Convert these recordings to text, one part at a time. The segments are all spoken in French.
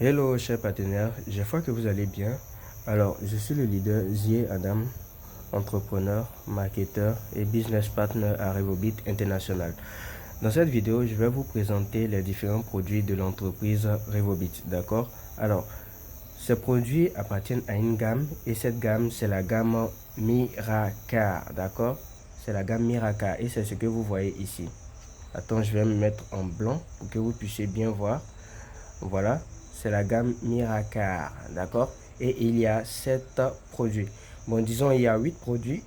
Hello chers partenaires, j'espère que vous allez bien. Alors, je suis le leader Zie Adam, entrepreneur, marketeur et business partner à Revobit International. Dans cette vidéo, je vais vous présenter les différents produits de l'entreprise Revobit, d'accord? Alors, ces produits appartiennent à une gamme et cette gamme, c'est la gamme Miracar, d'accord? C'est la gamme Miracar et c'est ce que vous voyez ici. Attends, je vais me mettre en blanc pour que vous puissiez bien voir. Voilà, c'est la gamme Miracar, d'accord? Et il y a 7 produits. Bon, disons, il y a 8 produits,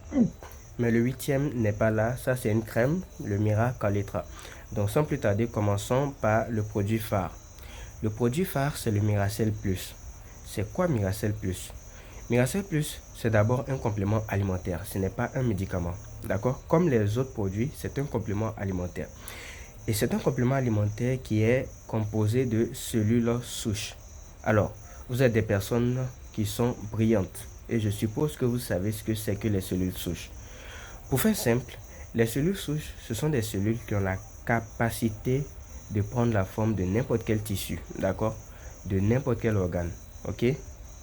mais le 8e n'est pas là. Ça, c'est une crème, le Miracaletra. Donc, sans plus tarder, commençons par le produit phare. Le produit phare, c'est le Miracel Plus. C'est quoi Miracel Plus? Miracel Plus, c'est d'abord un complément alimentaire. Ce n'est pas un médicament, d'accord? Comme les autres produits, c'est un complément alimentaire. Et c'est un complément alimentaire qui est composé de cellules souches. Alors, vous êtes des personnes qui sont brillantes et je suppose que vous savez ce que c'est que les cellules souches. Pour faire simple, les cellules souches, ce sont des cellules qui ont la capacité de prendre la forme de n'importe quel tissu, d'accord? De n'importe quel organe, ok?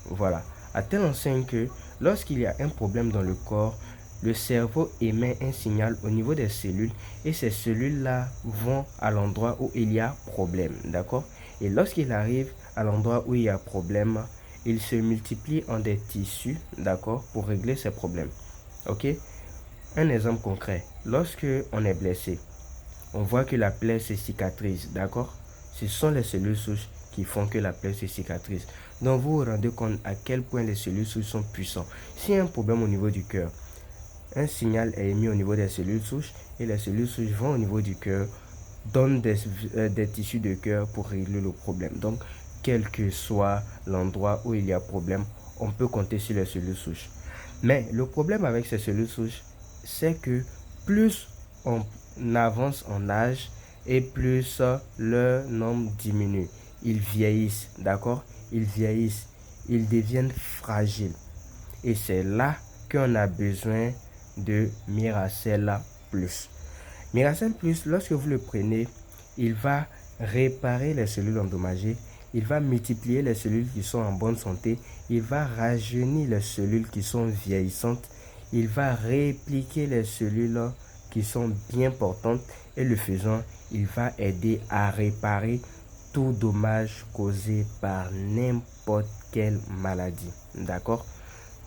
Voilà. À telle enseigne que lorsqu'il y a un problème dans le corps, le cerveau émet un signal au niveau des cellules et ces cellules-là vont à l'endroit où il y a problème, d'accord? Et lorsqu'il arrive à l'endroit où il y a problème, il se multiplie en des tissus, d'accord, pour régler ces problèmes, ok? Un exemple concret, lorsque on est blessé, on voit que la plaie se cicatrise, d'accord? Ce sont les cellules souches qui font que la plaie se cicatrise. Donc vous vous rendez compte à quel point les cellules souches sont puissantes. S'il y a un problème au niveau du cœur, un signal est émis au niveau des cellules souches et les cellules souches vont au niveau du cœur, donnent des tissus de cœur pour régler le problème. Donc, quel que soit l'endroit où il y a problème, on peut compter sur les cellules souches. Mais le problème avec ces cellules souches, c'est que plus on avance en âge et plus leur nombre diminue. Ils vieillissent, d'accord? Ils vieillissent, ils deviennent fragiles. Et c'est là qu'on a besoin de Miracel Plus. Miracel Plus, lorsque vous le prenez, il va réparer les cellules endommagées, il va multiplier les cellules qui sont en bonne santé, il va rajeunir les cellules qui sont vieillissantes, il va répliquer les cellules qui sont bien portantes et le faisant, il va aider à réparer tout dommage causé par n'importe quelle maladie. D'accord?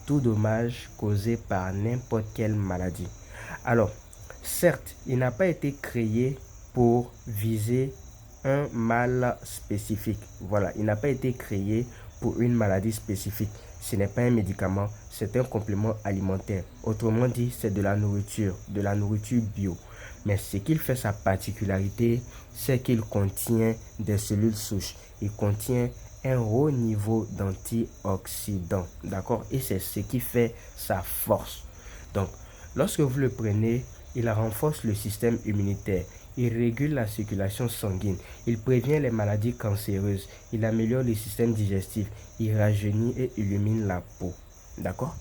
Tout dommage causé par n'importe quelle maladie. Alors, certes, il n'a pas été créé pour viser un mal spécifique. Voilà, il n'a pas été créé pour une maladie spécifique. Ce n'est pas un médicament, c'est un complément alimentaire. Autrement dit, c'est de la nourriture bio. Mais ce qui fait sa particularité, c'est qu'il contient des cellules souches. Il contient un haut niveau d'antioxydants, d'accord? Et c'est ce qui fait sa force. Donc, lorsque vous le prenez, il renforce le système immunitaire, il régule la circulation sanguine, il prévient les maladies cancéreuses, il améliore le système digestif, il rajeunit et illumine la peau, d'accord?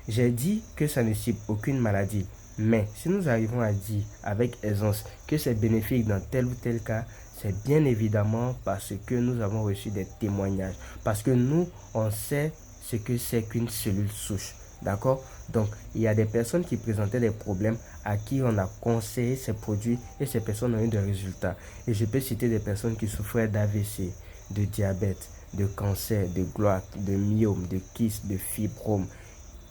J'ai dit que ça ne cible aucune maladie, mais si nous arrivons à dire avec aisance que c'est bénéfique dans tel ou tel cas, c'est bien évidemment parce que nous avons reçu des témoignages. Parce que nous, on sait ce que c'est qu'une cellule souche. D'accord? Donc, il y a des personnes qui présentaient des problèmes à qui on a conseillé ces produits et ces personnes ont eu des résultats. Et je peux citer des personnes qui souffraient d'AVC, de diabète, de cancer, de gloire, de myome, de kyste, de fibrome,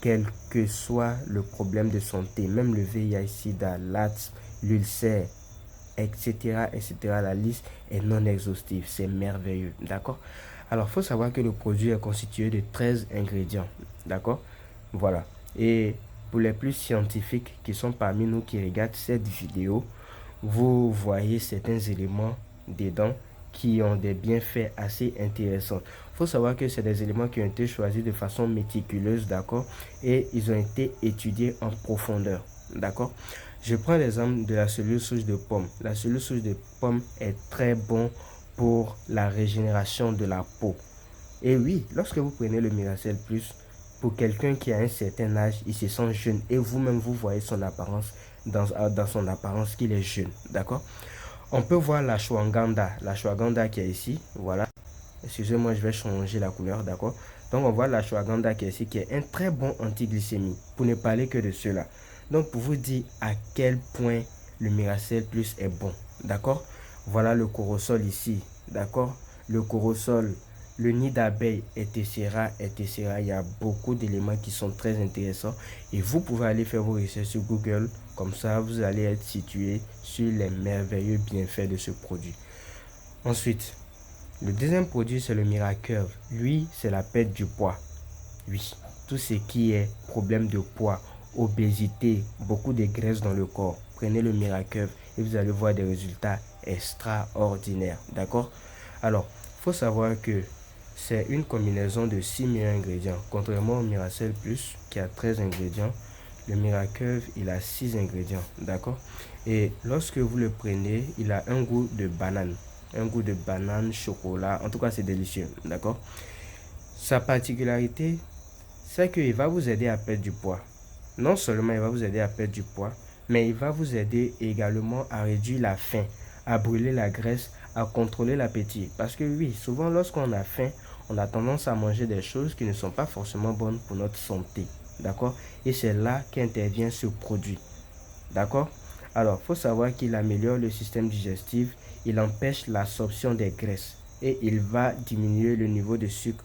quel que soit le problème de santé, même le VIH-Sida, l'asthme, l'ulcère, etc., etc. La liste est non exhaustive, c'est merveilleux, d'accord? Alors, il faut savoir que le produit est constitué de 13 ingrédients, d'accord? Voilà. Et pour les plus scientifiques qui sont parmi nous qui regardent cette vidéo, vous voyez certains éléments dedans qui ont des bienfaits assez intéressants. Il faut savoir que c'est des éléments qui ont été choisis de façon méticuleuse, d'accord? Et ils ont été étudiés en profondeur, d'accord? Je prends l'exemple de la cellule souche de pomme. La cellule souche de pomme est très bon pour la régénération de la peau. Et oui, lorsque vous prenez le Miracel Plus, pour quelqu'un qui a un certain âge, il se sent jeune. Et vous-même, vous voyez son apparence, dans son apparence qu'il est jeune. D'accord? On peut voir la Ashwagandha qui est ici. Voilà. excusez-moi, je vais changer la couleur, d'accord. Donc on voit l'ashwagandha qui est ici, qui est un très bon antiglycémie, pour ne parler que de cela. Donc pour vous dire à quel point le Miracell Plus est bon, d'accord. Voilà le corosol ici, d'accord. Le corosol, le nid d'abeille, etc., etc. Il y a beaucoup d'éléments qui sont très intéressants et vous pouvez aller faire vos recherches sur Google. Comme ça, vous allez être situé sur les merveilleux bienfaits de ce produit. Ensuite, le deuxième produit, c'est le Miracurve. Lui, c'est la perte du poids. Oui, tout ce qui est problème de poids, obésité, beaucoup de graisse dans le corps. Prenez le Miracurve et vous allez voir des résultats extraordinaires. D'accord? Alors, il faut savoir que c'est une combinaison de 6 meilleurs ingrédients. Contrairement au Miracell Plus, qui a 13 ingrédients, le Miracurve, il a 6 ingrédients. D'accord? Et lorsque vous le prenez, il a un goût de banane. Un goût de banane, chocolat. En tout cas, c'est délicieux. D'accord? Sa particularité, c'est qu'il va vous aider à perdre du poids. Non seulement il va vous aider à perdre du poids, mais il va vous aider également à réduire la faim, à brûler la graisse, à contrôler l'appétit. Parce que oui, souvent lorsqu'on a faim, on a tendance à manger des choses qui ne sont pas forcément bonnes pour notre santé. D'accord? Et c'est là qu'intervient ce produit. D'accord? Alors, il faut savoir qu'il améliore le système digestif, il empêche l'absorption des graisses et il va diminuer le niveau de sucre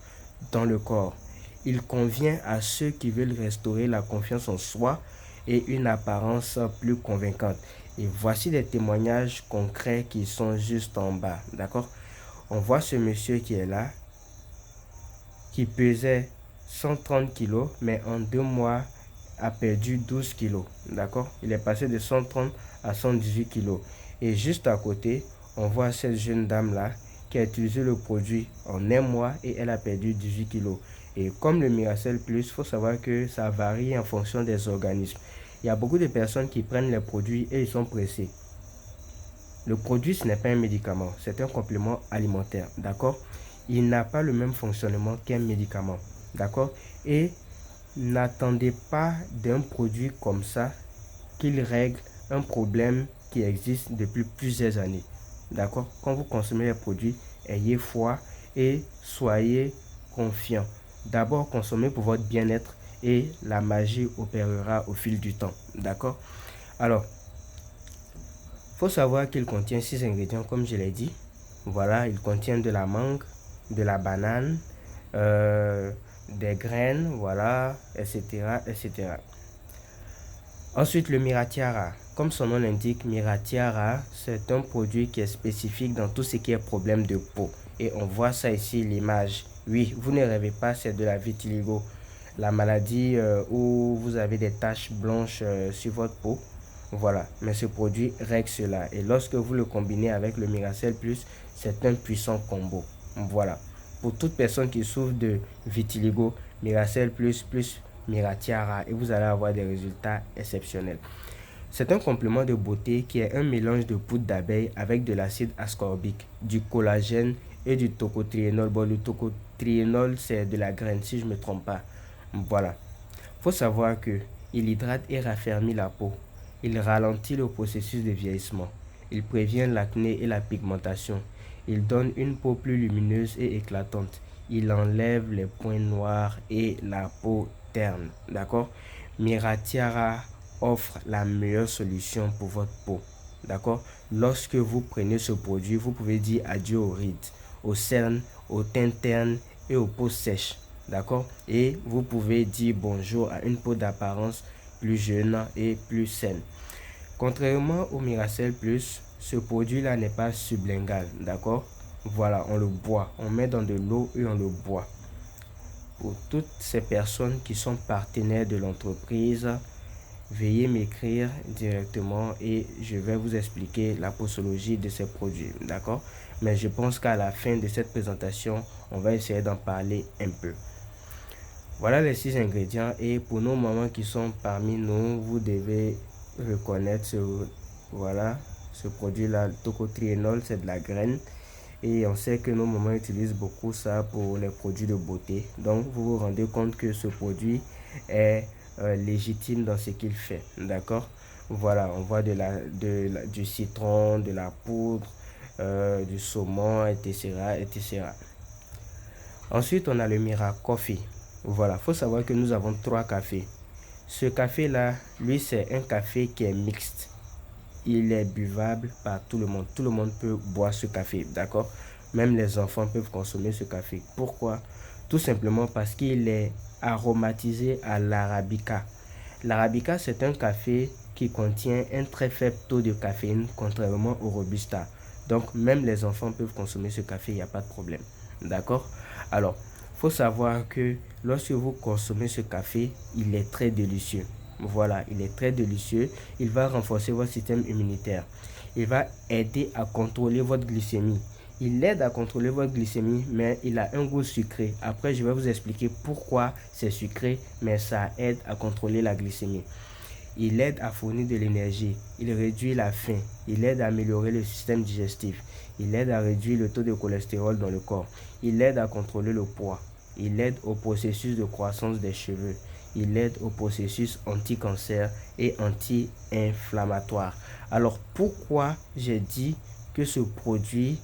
dans le corps. Il convient à ceux qui veulent restaurer la confiance en soi et une apparence plus convaincante. Et voici des témoignages concrets qui sont juste en bas. D'accord? On voit ce monsieur qui est là, qui pesait 130 kg, mais en 2 mois a perdu 12 kg. D'accord? Il est passé de 130 à 118 kg. Et juste à côté, on voit cette jeune dame-là qui a utilisé le produit en 1 mois et elle a perdu 18 kg. Et comme le Miracell Plus, il faut savoir que ça varie en fonction des organismes. Il y a beaucoup de personnes qui prennent les produits et ils sont pressés. Le produit, ce n'est pas un médicament, c'est un complément alimentaire, d'accord? Il n'a pas le même fonctionnement qu'un médicament, d'accord? Et n'attendez pas d'un produit comme ça qu'il règle un problème qui existe depuis plusieurs années, d'accord? Quand vous consommez les produits, ayez foi et soyez confiants. D'abord, consommez pour votre bien-être et la magie opérera au fil du temps, d'accord? Alors, il faut savoir qu'il contient 6 ingrédients comme je l'ai dit. Voilà, il contient de la mangue, de la banane, des graines, voilà, etc., etc. Ensuite, le Miratiara. Comme son nom l'indique, Miratiara, c'est un produit qui est spécifique dans tout ce qui est problème de peau. Et on voit ça ici, l'image. Oui, vous ne rêvez pas, c'est de la vitiligo. La maladie où vous avez des taches blanches sur votre peau. Voilà, mais ce produit règle cela. Et lorsque vous le combinez avec le Miracell Plus, c'est un puissant combo. Voilà. Pour toute personne qui souffre de vitiligo, Miracell Plus Miratiara et vous allez avoir des résultats exceptionnels. C'est un complément de beauté qui est un mélange de poudre d'abeille avec de l'acide ascorbique, du collagène et du tocotriénol. Bon, le tocotriénol, c'est de la graine, si je ne me trompe pas. Voilà. Il faut savoir que il hydrate et raffermit la peau. Il ralentit le processus de vieillissement. Il prévient l'acné et la pigmentation. Il donne une peau plus lumineuse et éclatante. Il enlève les points noirs et la peau terne. D'accord? Miratiara offre la meilleure solution pour votre peau. D'accord? Lorsque vous prenez ce produit, vous pouvez dire adieu aux rides, aux cernes, aux teintes ternes et aux peaux sèches. D'accord? Et vous pouvez dire bonjour à une peau d'apparence plus jeune et plus saine. Contrairement au Miracell Plus, ce produit-là n'est pas sublingual, d'accord? Voilà, on le boit, on met dans de l'eau et on le boit. Pour toutes ces personnes qui sont partenaires de l'entreprise, veuillez m'écrire directement et je vais vous expliquer la posologie de ces produits, d'accord? Mais je pense qu'à la fin de cette présentation, on va essayer d'en parler un peu. Voilà les 6 ingrédients et pour nos mamans qui sont parmi nous, vous devez reconnaître ce produit là, le tocotriénol, c'est de la graine et on sait que nos mamans utilisent beaucoup ça pour les produits de beauté. Donc vous vous rendez compte que ce produit est légitime dans ce qu'il fait, d'accord? Voilà, on voit du citron, de la poudre, du saumon, etc., etc. Ensuite, on a le Mira Coffee. Voilà, faut savoir que nous avons 3 cafés. Ce café-là, lui, c'est un café qui est mixte. Il est buvable par tout le monde. Tout le monde peut boire ce café, d'accord? Même les enfants peuvent consommer ce café. Pourquoi? Tout simplement parce qu'il est aromatisé à l'arabica. L'arabica, c'est un café qui contient un très faible taux de caféine, contrairement au robusta. Donc, même les enfants peuvent consommer ce café, il n'y a pas de problème. D'accord? Alors, il faut savoir que lorsque vous consommez ce café, il est très délicieux. Voilà, il est très délicieux. Il va renforcer votre système immunitaire. Il va aider à contrôler votre glycémie. Il aide à contrôler votre glycémie, mais il a un goût sucré. Après, je vais vous expliquer pourquoi c'est sucré, mais ça aide à contrôler la glycémie. Il aide à fournir de l'énergie. Il réduit la faim. Il aide à améliorer le système digestif. Il aide à réduire le taux de cholestérol dans le corps. Il aide à contrôler le poids. Il aide au processus de croissance des cheveux. Il aide au processus anti-cancer et anti-inflammatoire. Alors, pourquoi j'ai dit que ce produit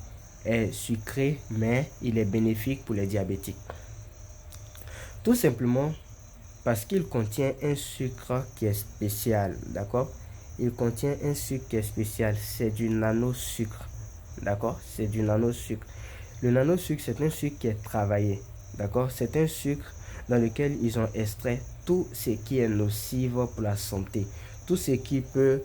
est sucré, mais il est bénéfique pour les diabétiques? Tout simplement parce qu'il contient un sucre qui est spécial, d'accord? Il contient un sucre qui est spécial, c'est du nano-sucre, d'accord? C'est du nano-sucre. Le nano-sucre, c'est un sucre qui est travaillé, d'accord? C'est un sucre dans lequel ils ont extrait tout ce qui est nocif pour la santé, tout ce qui peut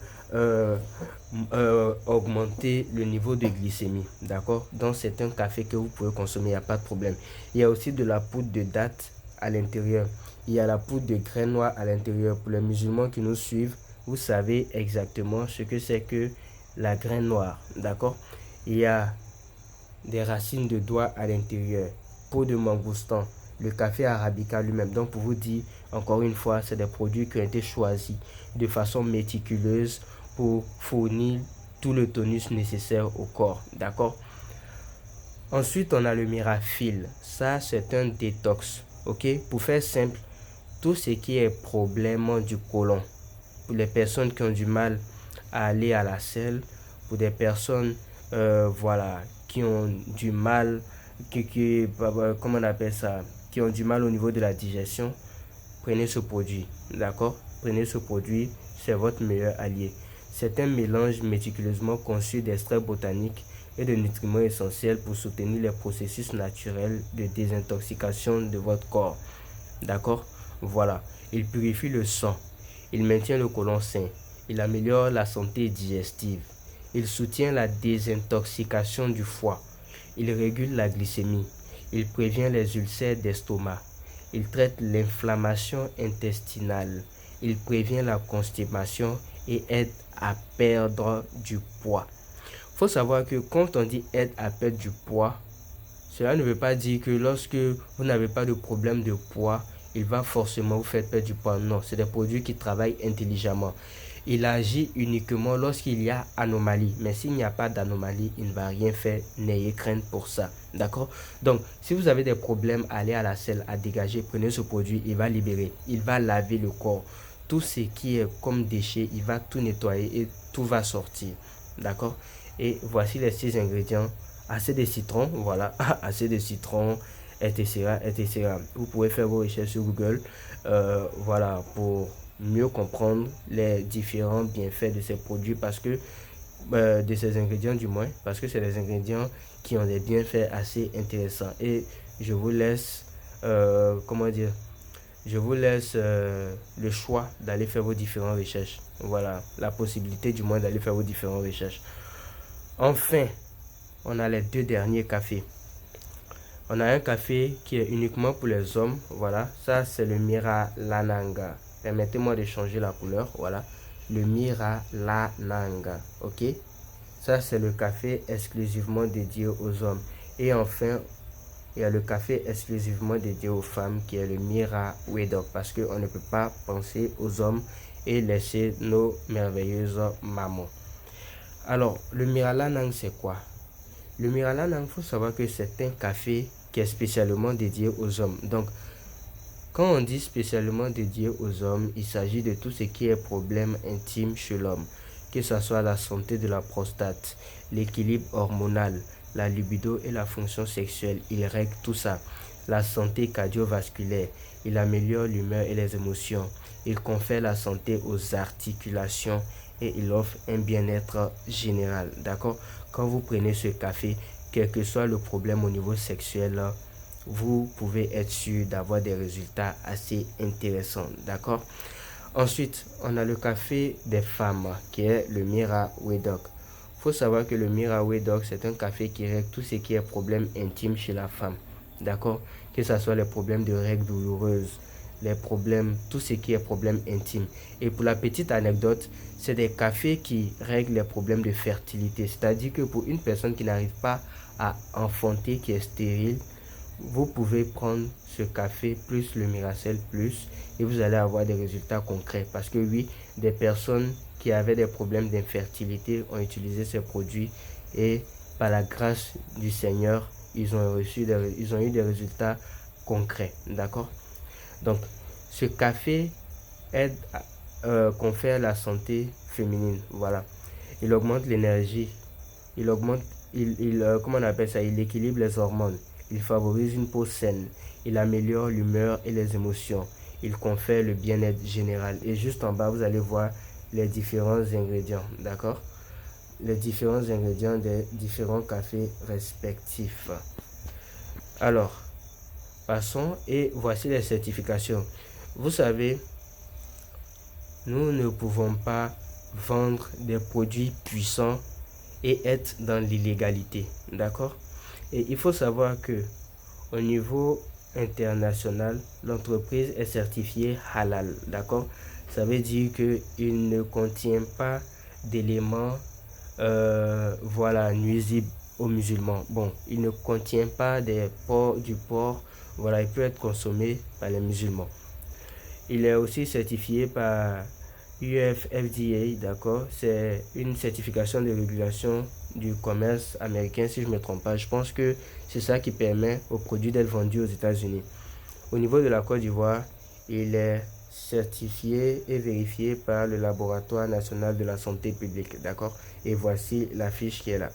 augmenter le niveau de glycémie, d'accord? Donc c'est un café que vous pouvez consommer, il n'y a pas de problème. Il y a aussi de la poudre de date à l'intérieur. Il y a la poudre de graines noires à l'intérieur. Pour les musulmans qui nous suivent, vous savez exactement ce que c'est que la graine noire, d'accord? Il y a des racines de doigts à l'intérieur, peau de mangoustan, le café arabica lui-même. Donc pour vous dire, encore une fois, c'est des produits qui ont été choisis de façon méticuleuse pour fournir tout le tonus nécessaire au corps, d'accord? Ensuite, on a le Mirafil. Ça, c'est un détox, ok? Pour faire simple, tout ce qui est problème du côlon, pour les personnes qui ont du mal à aller à la selle, pour des personnes voilà, qui ont du mal, comment on appelle ça, qui ont du mal au niveau de la digestion, prenez ce produit, d'accord? Prenez ce produit, c'est votre meilleur allié. C'est un mélange méticuleusement conçu d'extraits botaniques et de nutriments essentiels pour soutenir les processus naturels de désintoxication de votre corps, d'accord? Voilà, il purifie le sang, il maintient le côlon sain, il améliore la santé digestive, il soutient la désintoxication du foie, il régule la glycémie, il prévient les ulcères d'estomac, il traite l'inflammation intestinale, il prévient la constipation et aide à perdre du poids. Il faut savoir que quand on dit aide à perdre du poids, cela ne veut pas dire que lorsque vous n'avez pas de problème de poids, il va forcément vous faire perdre du poids. Non, c'est des produits qui travaillent intelligemment. Il agit uniquement lorsqu'il y a anomalie. Mais s'il n'y a pas d'anomalie, il ne va rien faire. N'ayez crainte pour ça. D'accord? Donc, si vous avez des problèmes à aller à la selle, à dégager, prenez ce produit. Il va libérer. Il va laver le corps. Tout ce qui est comme déchets, il va tout nettoyer et tout va sortir. D'accord? Et voici les 6 ingrédients. Assez de citron, voilà. Assez de citron, etc., etc. Vous pouvez faire vos recherches sur Google, voilà, pour mieux comprendre les différents bienfaits de ces produits, parce que de ces ingrédients du moins, parce que c'est des ingrédients qui ont des bienfaits assez intéressants. Et je vous laisse, comment dire, je vous laisse le choix d'aller faire vos différentes recherches. Voilà, la possibilité du moins d'aller faire vos différentes recherches. Enfin, on a les 2 derniers cafés. On a un café qui est uniquement pour les hommes. Voilà, ça c'est le Miralananga. Permettez-moi de changer la couleur. Voilà, le Miralananga. Ok, ça c'est le café exclusivement dédié aux hommes. Et enfin, il y a le café exclusivement dédié aux femmes qui est le Mira Wedok, parce qu'on ne peut pas penser aux hommes et laisser nos merveilleuses mamans. Alors, le Miralanang, c'est quoi? Le Miralanang, il faut savoir que c'est un café qui est spécialement dédié aux hommes. Donc, quand on dit spécialement dédié aux hommes, il s'agit de tout ce qui est problème intime chez l'homme, que ce soit la santé de la prostate, l'équilibre hormonal, la libido et la fonction sexuelle. Il règle tout ça. La santé cardiovasculaire. Il améliore l'humeur et les émotions. Il confère la santé aux articulations et il offre un bien-être général. D'accord? Quand vous prenez ce café, quel que soit le problème au niveau sexuel, vous pouvez être sûr d'avoir des résultats assez intéressants. D'accord? Ensuite, on a le café des femmes qui est le Mira Way Dog. Il faut savoir que le Mira Way Dog, c'est un café qui règle tout ce qui est problème intime chez la femme. D'accord? Que ce soit les problèmes de règles douloureuses, les problèmes, tout ce qui est problème intime. Et pour la petite anecdote, c'est des cafés qui règlent les problèmes de fertilité. C'est-à-dire que pour une personne qui n'arrive pas à enfanter, qui est stérile, vous pouvez prendre ce café plus le Miracell Plus et vous allez avoir des résultats concrets. Parce que oui, des personnes qui avaient des problèmes d'infertilité ont utilisé ces produits et par la grâce du Seigneur, ils ont eu des résultats concrets. D'accord? Donc, ce café aide confère la santé féminine. Voilà. Il augmente l'énergie. Il augmente, comment on appelle ça? Il équilibre les hormones. Il favorise une peau saine. Il améliore l'humeur et les émotions. Il confère le bien-être général. Et juste en bas, vous allez voir les différents ingrédients. D'accord? Les différents ingrédients des différents cafés respectifs. Alors, passons et voici les certifications. Vous savez, nous ne pouvons pas vendre des produits puissants et être dans l'illégalité. D'accord? Et il faut savoir que au niveau international, l'entreprise est certifiée halal. D'accord? Ça veut dire qu'il ne contient pas d'éléments voilà, nuisibles aux musulmans. Bon, il ne contient pas du porc. Voilà, il peut être consommé par les musulmans. Il est aussi certifié par UFFDA, d'accord? C'est une certification de régulation du commerce américain, si je ne me trompe pas. Je pense que c'est ça qui permet aux produits d'être vendus aux États-Unis. Au niveau de la Côte d'Ivoire, il est certifié et vérifié par le Laboratoire national de la santé publique, d'accord? Et voici la fiche qui est là.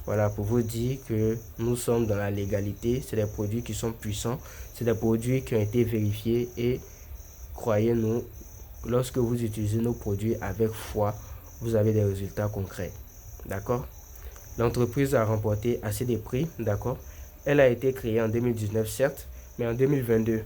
Voilà, pour vous dire que nous sommes dans la légalité. C'est des produits qui sont puissants. C'est des produits qui ont été vérifiés et croyez-nous, lorsque vous utilisez nos produits avec foi, vous avez des résultats concrets. D'accord? L'entreprise a remporté assez de prix. D'accord? Elle a été créée en 2019, certes, mais en 2022,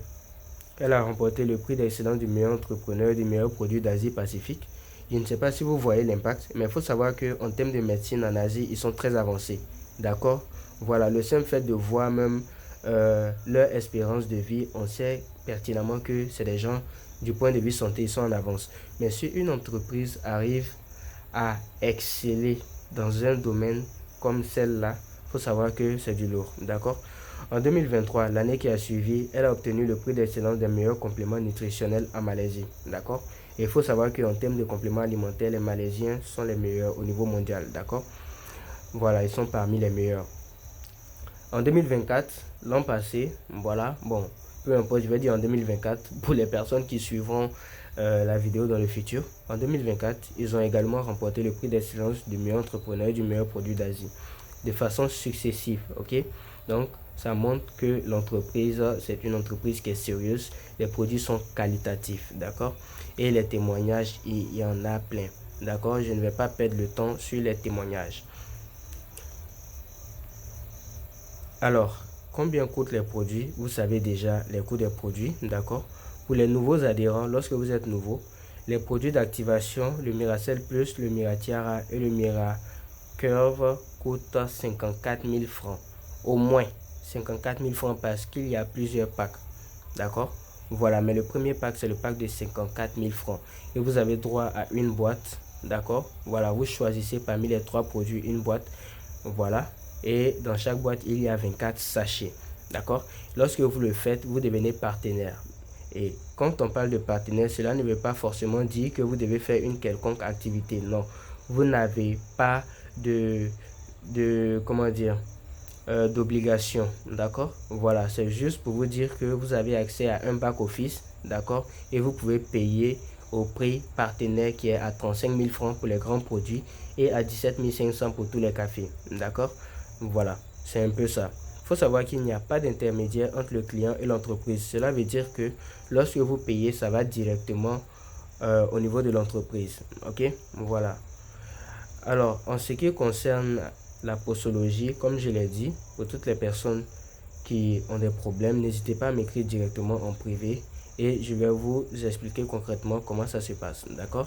elle a remporté le prix d'excellence du meilleur entrepreneur, du meilleur produit d'Asie-Pacifique. Je ne sais pas si vous voyez l'impact, mais il faut savoir qu'en termes de médecine en Asie, ils sont très avancés. D'accord? Voilà, le simple fait de voir même leur espérance de vie, on sait pertinemment que c'est des gens, du point de vue santé, ils sont en avance. Mais si une entreprise arrive à exceller dans un domaine comme celle-là, il faut savoir que c'est du lourd. D'accord? En 2023, l'année qui a suivi, elle a obtenu le prix d'excellence des meilleurs compléments nutritionnels en Malaisie. D'accord? Et il faut savoir qu'en termes de compléments alimentaires, les Malaisiens sont les meilleurs au niveau mondial. D'accord? Voilà, ils sont parmi les meilleurs. En 2024, l'an passé, voilà, bon, peu importe, je vais dire en 2024, pour les personnes qui suivront la vidéo dans le futur. En 2024, ils ont également remporté le prix d'excellence du meilleur entrepreneur et du meilleur produit d'Asie, de façon successive, ok? Donc, ça montre que l'entreprise, c'est une entreprise qui est sérieuse, les produits sont qualitatifs, d'accord? Et les témoignages, il y en a plein, d'accord? Je ne vais pas perdre le temps sur les témoignages. Alors, combien coûtent les produits? Vous savez déjà les coûts des produits, d'accord? Pour les nouveaux adhérents, lorsque vous êtes nouveau, les produits d'activation, le Miracell Plus, le Miratiara et le Miracurve coûtent 54 000 francs. Au moins 54 000 francs parce qu'il y a plusieurs packs, d'accord? Voilà, mais le premier pack, c'est le pack de 54 000 francs. Et vous avez droit à une boîte, d'accord? Voilà, vous choisissez parmi les 3 produits une boîte, voilà. Et dans chaque boîte, il y a 24 sachets, d'accord? Lorsque vous le faites, vous devenez partenaire. Et quand on parle de partenaire, cela ne veut pas forcément dire que vous devez faire une quelconque activité. Non, vous n'avez pas comment dire, d'obligation, d'accord? Voilà, c'est juste pour vous dire que vous avez accès à un back-office, d'accord? Et vous pouvez payer au prix partenaire qui est à 35 000 francs pour les grands produits et à 17 500 pour tous les cafés, d'accord? Voilà, c'est un peu ça. Il faut savoir qu'il n'y a pas d'intermédiaire entre le client et l'entreprise. Cela veut dire que lorsque vous payez, ça va directement au niveau de l'entreprise. Ok, voilà. Alors, en ce qui concerne la posologie, comme je l'ai dit, pour toutes les personnes qui ont des problèmes, n'hésitez pas à m'écrire directement en privé et je vais vous expliquer concrètement comment ça se passe. D'accord?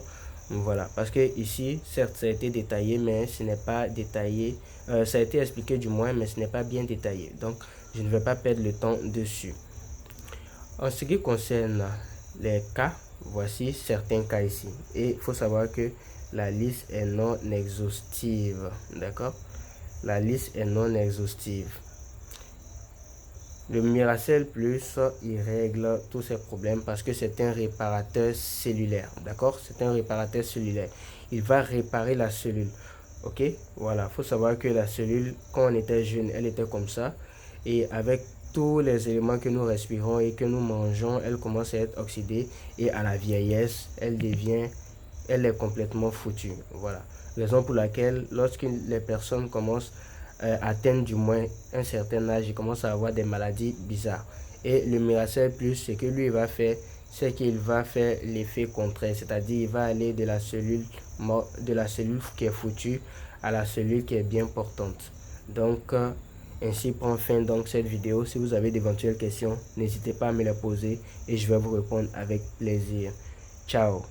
Voilà, parce que ici, certes, ça a été détaillé, mais ce n'est pas détaillé. Ça a été expliqué du moins, mais ce n'est pas bien détaillé. Donc, je ne vais pas perdre le temps dessus. En ce qui concerne les cas, voici certains cas ici. Et il faut savoir que la liste est non exhaustive. D'accord? La liste est non exhaustive. Le Miracell Plus, il règle tous ces problèmes parce que c'est un réparateur cellulaire. D'accord? C'est un réparateur cellulaire. Il va réparer la cellule. Ok? Voilà. Il faut savoir que la cellule, quand on était jeune, elle était comme ça. Et avec tous les éléments que nous respirons et que nous mangeons, elle commence à être oxydée. Et à la vieillesse, elle est complètement foutue. Voilà. Raison pour laquelle, lorsque les personnes commencent atteindre du moins un certain âge, il commence à avoir des maladies bizarres. Et le Miracell Plus, ce que lui va faire, c'est qu'il va faire l'effet contraire, c'est-à-dire il va aller de la cellule qui est foutue à la cellule qui est bien portante. Donc, ainsi prend fin donc cette vidéo. Si vous avez d'éventuelles questions, n'hésitez pas à me les poser et je vais vous répondre avec plaisir. Ciao.